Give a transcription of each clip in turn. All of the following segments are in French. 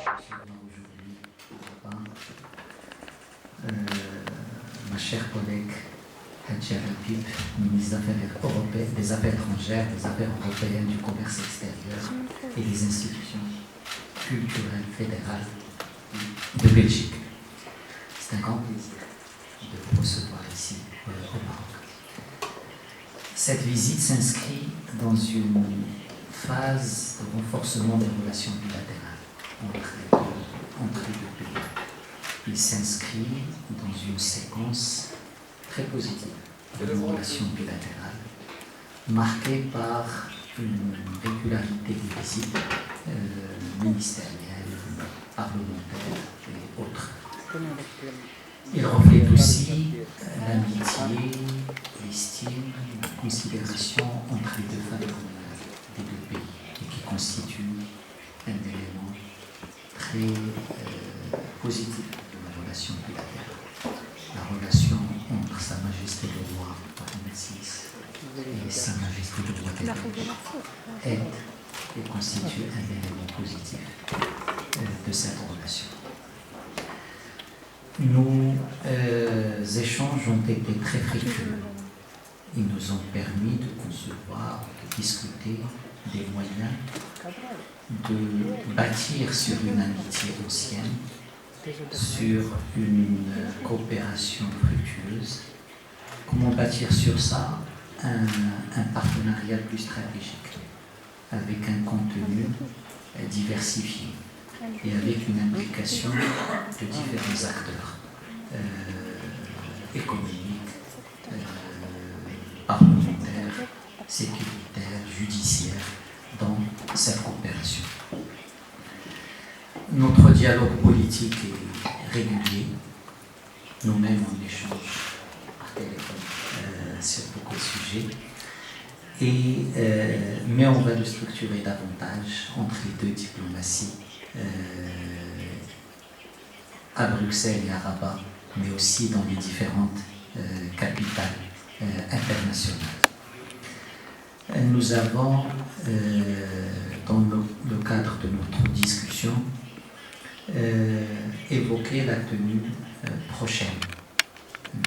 recevoir aujourd'hui ma chère collègue Hadja Habib, ministre des Affaires étrangères, des Affaires européennes, du commerce extérieur et des institutions culturelles fédérales de Belgique. C'est un grand plaisir de vous recevoir ici au Maroc. Cette visite s'inscrit dans une phase de renforcement des relations bilatérales entre les deux pays. Il s'inscrit dans une séquence très positive de nos relations bilatérales, marquée par une régularité des visites ministérielles, parlementaires et autres. Il reflète aussi l'amitié, l'estime, la considération entre les deux familles des deux pays et qui constitue un élément très positif de la relation bilatérale. La relation entre Sa Majesté le Roi Mohamed VI et Sa Majesté le Roi des Belges aide et constitue un élément positif de cette relation. Nos échanges ont été très fructueux. Ils nous ont permis de concevoir, de discuter des moyens de bâtir sur une amitié ancienne, sur une coopération fructueuse. Comment bâtir sur ça un partenariat plus stratégique, avec un contenu diversifié et avec une implication de différents acteurs économiques, parlementaires, sécuritaires, judiciaires dans cette coopération. Notre dialogue politique est régulier. Nous-mêmes, on échange par téléphone sur beaucoup de sujets. Mais on va le structurer davantage entre les deux diplomaties, à Bruxelles et à Rabat, mais aussi dans les différentes capitales internationales. Nous avons, dans le cadre de notre discussion, évoqué la tenue prochaine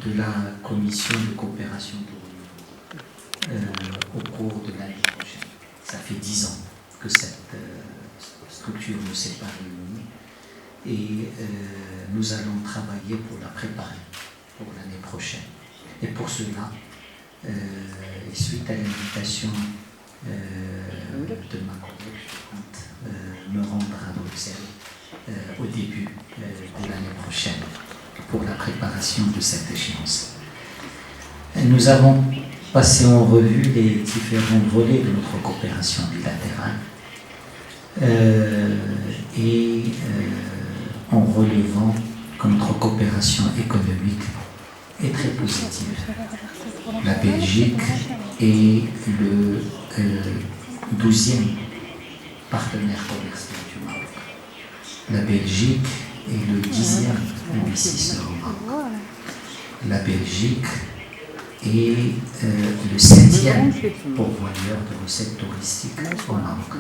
de la commission de coopération de l'Union au cours de l'année prochaine. Ça fait 10 ans que cette structure ne s'est pas réunie et nous allons travailler pour la préparer pour l'année prochaine. Et pour cela, suite à l'invitation de ma collègue, je compte me rendre à Bruxelles au début de l'année prochaine pour la préparation de cette échéance. Nous avons passé en revue les différents volets de notre coopération bilatérale en relevant que notre coopération économique est très positive. La Belgique est le 12e partenaire commercial du Maroc. La Belgique est le 10e investisseur au Maroc. La Belgique est le 7e pourvoyeur de recettes touristiques au Maroc.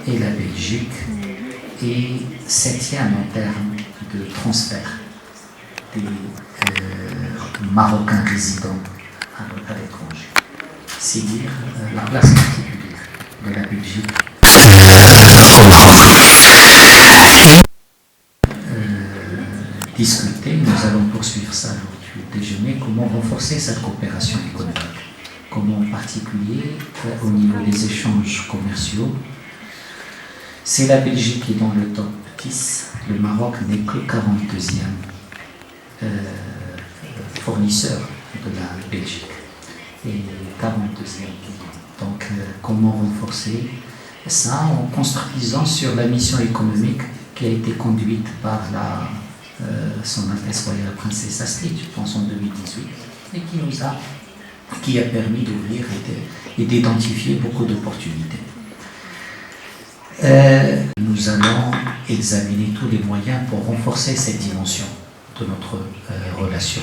Et la Belgique est 7e en termes de transfert des Marocains résidents à l'étranger. C'est dire la place particulière de la Belgique au Maroc. Discuter, nous allons poursuivre ça lors du déjeuner, comment renforcer cette coopération économique, comment en particulier au niveau des échanges commerciaux. C'est la Belgique qui est dans le top 10, le Maroc n'est que 42e fournisseur de la Belgique et 42e. Donc comment renforcer ça en construisant sur la mission économique qui a été conduite par Son Altesse Royale Princesse Astrid, je pense en 2018, et qui a permis d'ouvrir et d'identifier beaucoup d'opportunités. Nous allons examiner tous les moyens pour renforcer cette dimension de notre relation.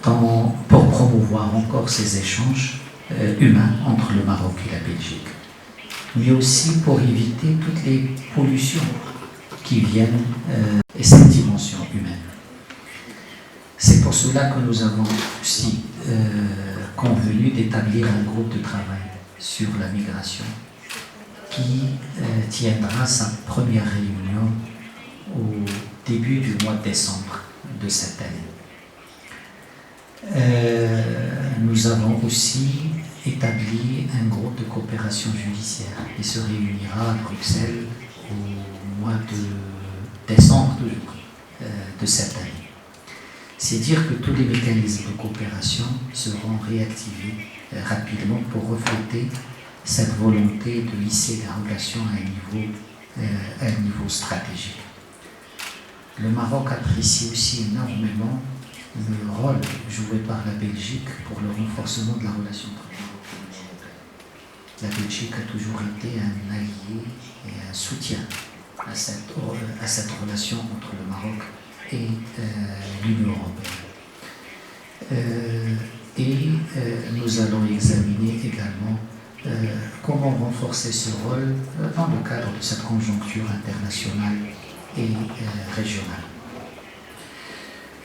Pour promouvoir encore ces échanges humains entre le Maroc et la Belgique. mais aussi pour éviter toutes les pollutions qui viennent et cette dimension humaine. C'est pour cela que nous avons aussi convenu d'établir un groupe de travail sur la migration qui tiendra sa première réunion au début du mois de décembre de cette année. Nous avons aussi établi un groupe de coopération judiciaire qui se réunira à Bruxelles au mois de décembre de cette année. C'est dire que tous les mécanismes de coopération seront réactivés rapidement pour refléter cette volonté de hisser les relations à un niveau stratégique. Le Maroc apprécie aussi énormément le rôle joué par la Belgique pour le renforcement de la relation entre le Maroc et l'Union européenne. La Belgique a toujours été un allié et un soutien à cette relation entre le Maroc et l'Union européenne. Nous allons examiner également comment renforcer ce rôle dans le cadre de cette conjoncture internationale et régionale.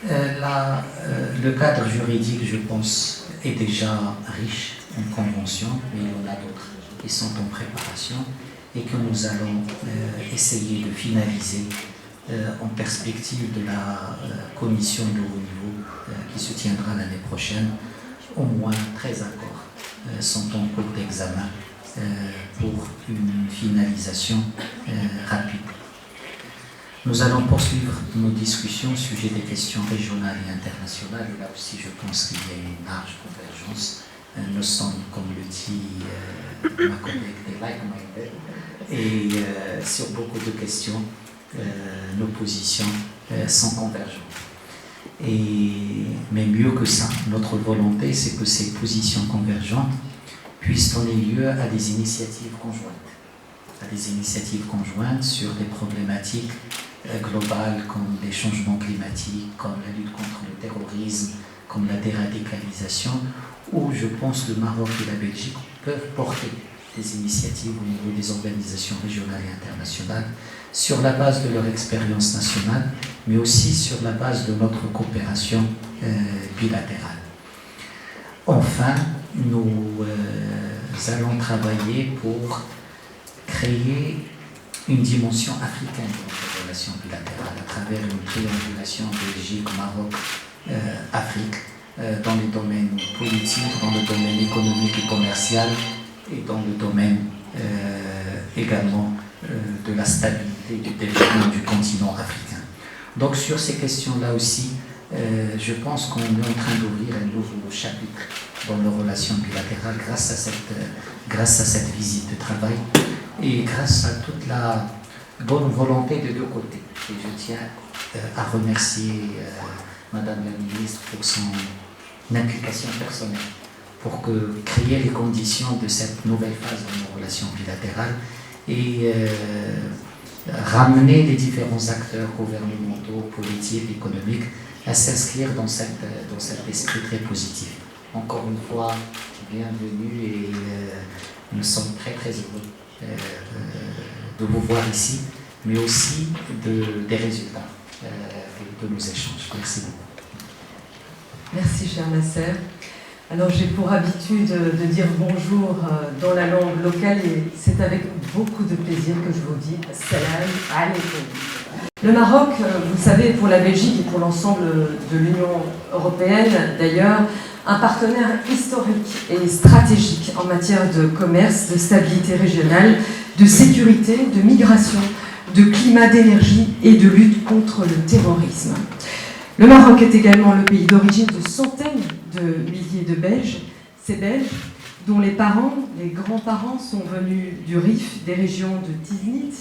Le cadre juridique, je pense, est déjà riche en conventions, mais il y en a d'autres qui sont en préparation et que nous allons essayer de finaliser en perspective de la commission de haut niveau qui se tiendra l'année prochaine. Au moins 13 accords sont en cours d'examen pour une finalisation rapide. Nous allons poursuivre nos discussions au sujet des questions régionales et internationales. Et là aussi, je pense qu'il y a une large convergence. Nous sommes, comme le dit ma collègue, des like-minded. Et sur beaucoup de questions, nos positions sont convergentes. Mais mieux que ça, notre volonté, c'est que ces positions convergentes puissent donner lieu à des initiatives conjointes, sur des problématiques globales comme les changements climatiques, comme la lutte contre le terrorisme, comme la déradicalisation, où je pense que le Maroc et la Belgique peuvent porter des initiatives au niveau des organisations régionales et internationales sur la base de leur expérience nationale, mais aussi sur la base de notre coopération bilatérale. Enfin, nous allons travailler pour créer une dimension africaine de notre relation bilatérale à travers une triangulation Belgique, Maroc, Afrique, dans les domaines politiques, dans le domaine économique et commercial et dans le domaine également de la stabilité et du développement du continent africain. Donc sur ces questions-là aussi, je pense qu'on est en train d'ouvrir un nouveau chapitre dans nos relations bilatérales grâce à cette visite de travail et grâce à toute la bonne volonté des deux côtés. Et je tiens à remercier Madame la Ministre pour son implication personnelle pour créer les conditions de cette nouvelle phase de nos relations bilatérales et ramener les différents acteurs gouvernementaux, politiques, économiques à s'inscrire dans cet esprit très positif. Encore une fois, bienvenue et nous sommes très très heureux de vous voir ici, mais aussi des résultats de nos échanges. Merci beaucoup. Merci, cher Nasser. Alors, j'ai pour habitude de dire bonjour dans la langue locale et c'est avec beaucoup de plaisir que je vous dis Salam alaikum. Le Maroc, vous le savez, pour la Belgique et pour l'ensemble de l'Union européenne, d'ailleurs, un partenaire historique et stratégique en matière de commerce, de stabilité régionale, de sécurité, de migration, de climat, d'énergie et de lutte contre le terrorisme. Le Maroc est également le pays d'origine de centaines de milliers de Belges, ces Belges dont les parents, les grands-parents sont venus du Rif, des régions de Tiznit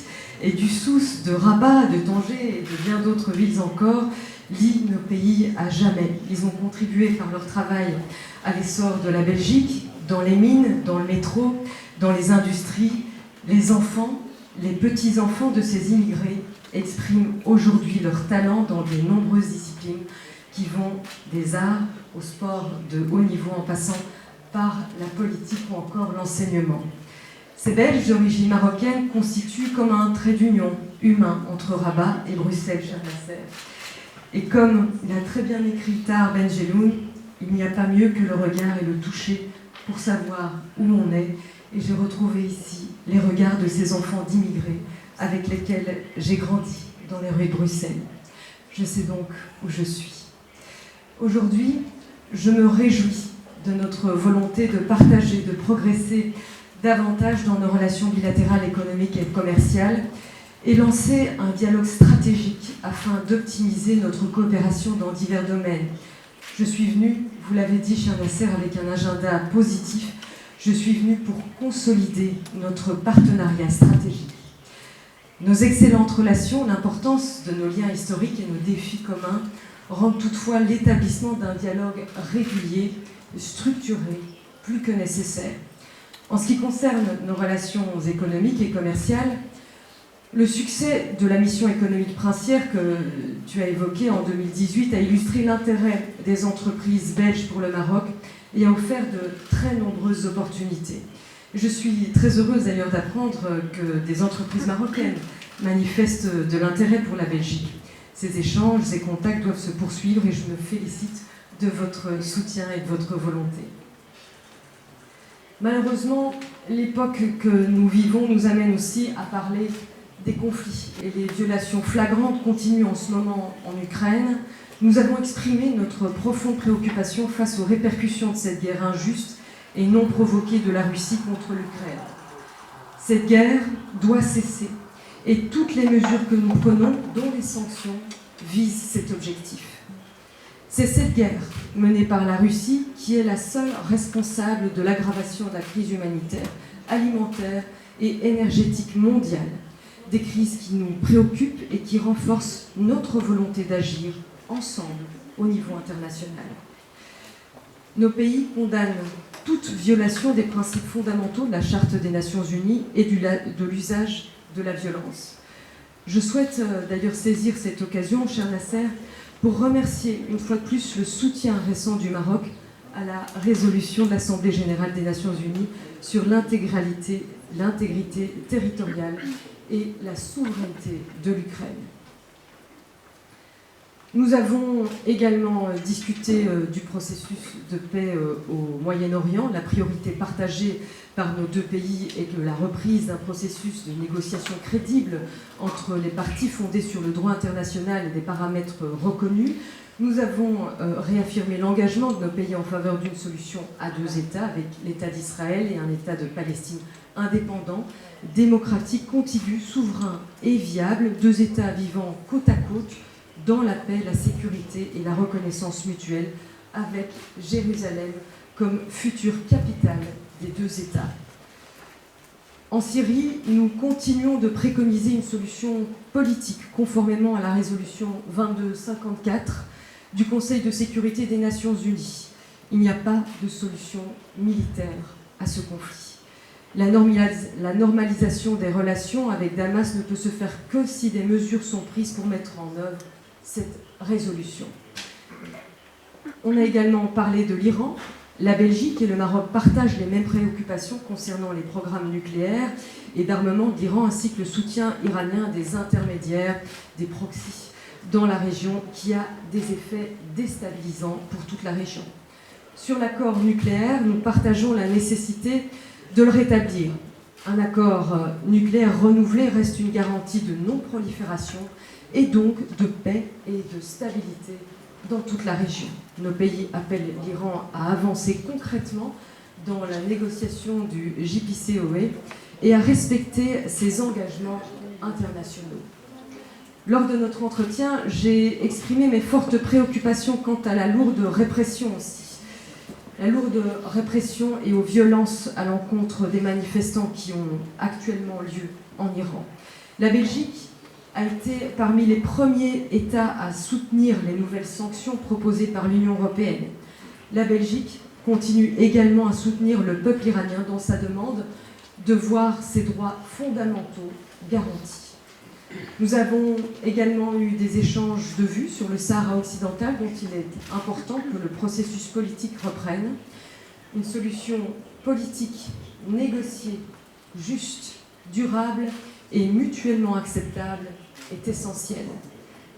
et du Souss, de Rabat, de Tanger et de bien d'autres villes encore, lient nos pays à jamais. Ils ont contribué par leur travail à l'essor de la Belgique, dans les mines, dans le métro, dans les industries. Les enfants, les petits-enfants de ces immigrés expriment aujourd'hui leur talent dans de nombreuses disciplines qui vont des arts au sport de haut niveau en passant par la politique ou encore l'enseignement. Ces Belges d'origine marocaine constituent comme un trait d'union humain entre Rabat et Bruxelles, cher Nasser. Et comme l'a très bien écrit Tahar Benjeloun, il n'y a pas mieux que le regard et le toucher pour savoir où on est. Et j'ai retrouvé ici les regards de ces enfants d'immigrés avec lesquels j'ai grandi dans les rues de Bruxelles. Je sais donc où je suis. Aujourd'hui, je me réjouis de notre volonté de partager, de progresser davantage dans nos relations bilatérales, économiques et commerciales et lancer un dialogue stratégique afin d'optimiser notre coopération dans divers domaines. Je suis venue, vous l'avez dit, cher Nasser, avec un agenda positif. Je suis venue pour consolider notre partenariat stratégique. Nos excellentes relations, l'importance de nos liens historiques et nos défis communs rendent toutefois l'établissement d'un dialogue régulier, structuré, plus que nécessaire. En ce qui concerne nos relations économiques et commerciales, le succès de la mission économique princière que tu as évoquée en 2018 a illustré l'intérêt des entreprises belges pour le Maroc et a offert de très nombreuses opportunités. Je suis très heureuse d'ailleurs d'apprendre que des entreprises marocaines manifestent de l'intérêt pour la Belgique. Ces échanges, ces contacts doivent se poursuivre et je me félicite de votre soutien et de votre volonté. Malheureusement, l'époque que nous vivons nous amène aussi à parler des conflits et les violations flagrantes continuent en ce moment en Ukraine. Nous avons exprimé notre profonde préoccupation face aux répercussions de cette guerre injuste et non provoquée de la Russie contre l'Ukraine. Cette guerre doit cesser et toutes les mesures que nous prenons, dont les sanctions, visent cet objectif. C'est cette guerre menée par la Russie qui est la seule responsable de l'aggravation de la crise humanitaire, alimentaire et énergétique mondiale. Des crises qui nous préoccupent et qui renforcent notre volonté d'agir ensemble au niveau international. Nos pays condamnent toute violation des principes fondamentaux de la Charte des Nations Unies et de l'usage de la violence. Je souhaite d'ailleurs saisir cette occasion, cher Nasser, pour remercier une fois de plus le soutien récent du Maroc à la résolution de l'Assemblée générale des Nations Unies sur l'intégrité territoriale et la souveraineté de l'Ukraine. Nous avons également discuté du processus de paix au Moyen-Orient. La priorité partagée par nos deux pays est que la reprise d'un processus de négociation crédible entre les parties fondé sur le droit international et des paramètres reconnus. Nous avons réaffirmé l'engagement de nos pays en faveur d'une solution à deux États, avec l'État d'Israël et un État de Palestine indépendant, démocratique, contigu, souverain et viable, deux États vivant côte à côte dans la paix, la sécurité et la reconnaissance mutuelle, avec Jérusalem comme future capitale des deux États. En Syrie, nous continuons de préconiser une solution politique conformément à la résolution 2254 du Conseil de sécurité des Nations Unies. Il n'y a pas de solution militaire à ce conflit. La normalisation des relations avec Damas ne peut se faire que si des mesures sont prises pour mettre en œuvre cette résolution. On a également parlé de l'Iran. La Belgique et le Maroc partagent les mêmes préoccupations concernant les programmes nucléaires et d'armement de l'Iran, ainsi que le soutien iranien des intermédiaires, des proxys dans la région, qui a des effets déstabilisants pour toute la région. Sur l'accord nucléaire, nous partageons la nécessité de le rétablir. Un accord nucléaire renouvelé reste une garantie de non-prolifération et donc de paix et de stabilité dans toute la région. Nos pays appellent l'Iran à avancer concrètement dans la négociation du JCPOA et à respecter ses engagements internationaux. Lors de notre entretien, j'ai exprimé mes fortes préoccupations quant à la lourde répression aussi. La lourde répression et aux violences à l'encontre des manifestants qui ont actuellement lieu en Iran. La Belgique a été parmi les premiers États à soutenir les nouvelles sanctions proposées par l'Union européenne. La Belgique continue également à soutenir le peuple iranien dans sa demande de voir ses droits fondamentaux garantis. Nous avons également eu des échanges de vues sur le Sahara occidental, dont il est important que le processus politique reprenne. Une solution politique négociée juste, durable et mutuellement acceptable est essentielle.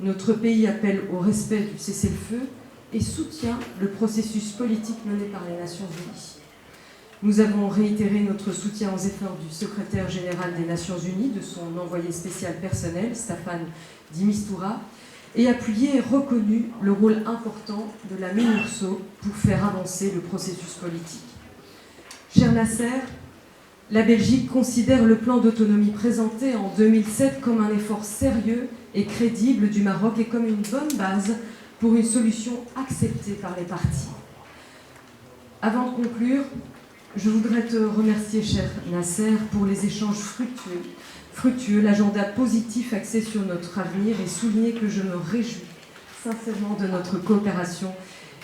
Notre pays appelle au respect du cessez-le-feu et soutient le processus politique mené par les Nations Unies. Nous avons réitéré notre soutien aux efforts du secrétaire général des Nations Unies, de son envoyé spécial personnel, Staffan de Mistura, et appuyé et reconnu le rôle important de la MINURSO pour faire avancer le processus politique. Cher Nasser, la Belgique considère le plan d'autonomie présenté en 2007 comme un effort sérieux et crédible du Maroc et comme une bonne base pour une solution acceptée par les parties. Avant de conclure, je voudrais te remercier, cher Nasser, pour les échanges fructueux, l'agenda positif axé sur notre avenir et souligner que je me réjouis sincèrement de notre coopération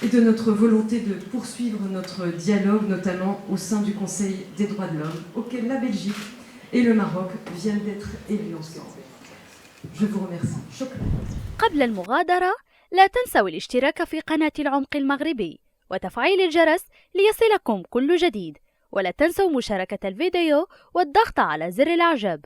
et de notre volonté de poursuivre notre dialogue, notamment au sein du Conseil des droits de l'homme, auquel la Belgique et le Maroc viennent d'être élus ensemble. Je vous remercie. شكرا. قبل المغادرة لا تنسوا الاشتراك في قناة العمق المغربي وتفعيل الجرس ليصلكم كل جديد، ولا تنسوا مشاركة الفيديو والضغط على زر الإعجاب.